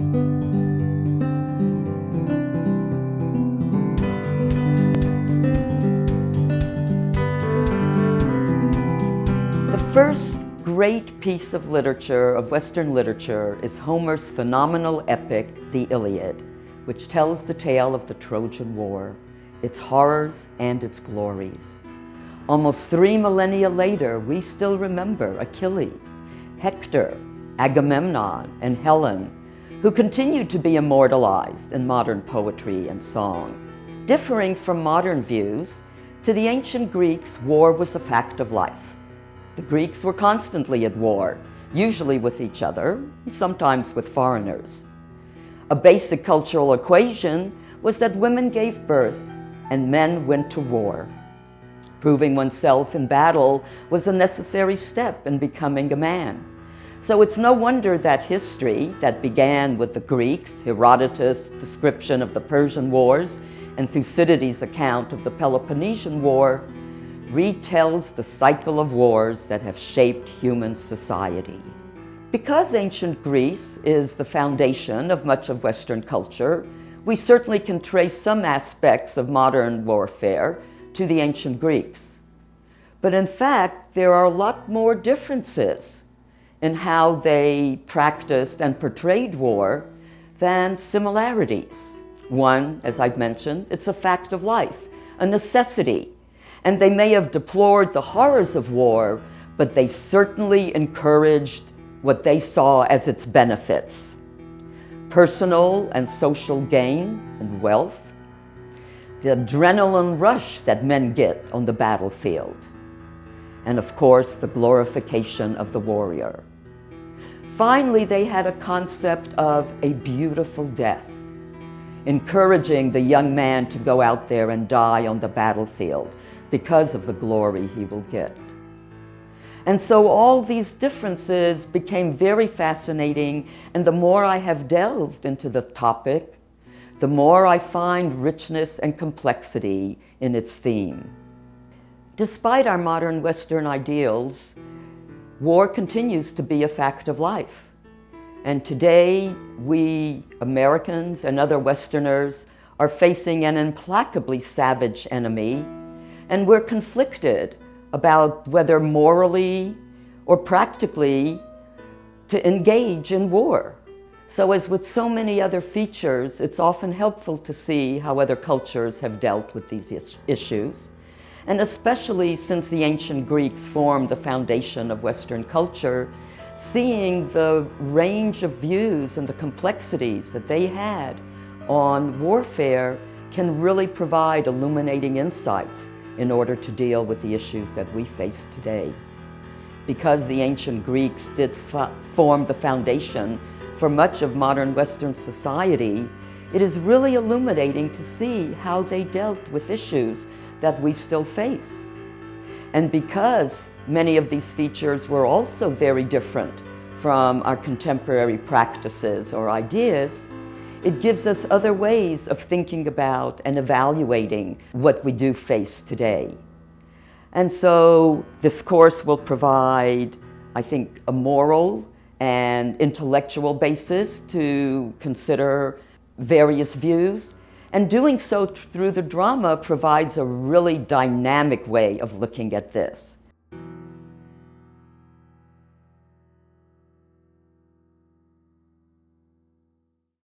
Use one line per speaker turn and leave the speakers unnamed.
The first great piece of literature, of Western literature, is Homer's phenomenal epic, the Iliad, which tells the tale of the Trojan War, its horrors and its glories. Almost 3 millennia later, we still remember Achilles, Hector, Agamemnon, and Helen, who continue to be immortalized in modern poetry and song. Differing from modern views, to the ancient Greeks, war was a fact of life. The Greeks were constantly at war, usually with each other, and sometimes with foreigners. A basic cultural equation was that women gave birth and men went to war. Proving oneself in battle was a necessary step in becoming a man. So it's no wonder that history that began with the Greeks, Herodotus' description of the Persian Wars, and Thucydides' account of the Peloponnesian War, retells the cycle of wars that have shaped human society. Because ancient Greece is the foundation of much of Western culture, we certainly can trace some aspects of modern warfare to the ancient Greeks. But in fact, there are a lot more differences in how they practiced and portrayed war than similarities. One, as I've mentioned, it's a fact of life, a necessity. And they may have deplored the horrors of war, but they certainly encouraged what they saw as its benefits: personal and social gain and wealth, the adrenaline rush that men get on the battlefield, and of course, the glorification of the warrior. Finally, they had a concept of a beautiful death, encouraging the young man to go out there and die on the battlefield because of the glory he will get. And so all these differences became very fascinating, and the more I have delved into the topic, the more I find richness and complexity in its theme. Despite our modern Western ideals, war continues to be a fact of life. And today, we Americans and other Westerners are facing an implacably savage enemy, and we're conflicted about whether morally or practically to engage in war. So as with so many other features, it's often helpful to see how other cultures have dealt with these issues. And especially since the ancient Greeks formed the foundation of Western culture, seeing the range of views and the complexities that they had on warfare can really provide illuminating insights in order to deal with the issues that we face today. Because the ancient Greeks did form the foundation for much of modern Western society, it is really illuminating to see how they dealt with issues that we still face. And because many of these features were also very different from our contemporary practices or ideas, it gives us other ways of thinking about and evaluating what we do face today. And so this course will provide, I think, a moral and intellectual basis to consider various views. And doing so through the drama provides a really dynamic way of looking at this.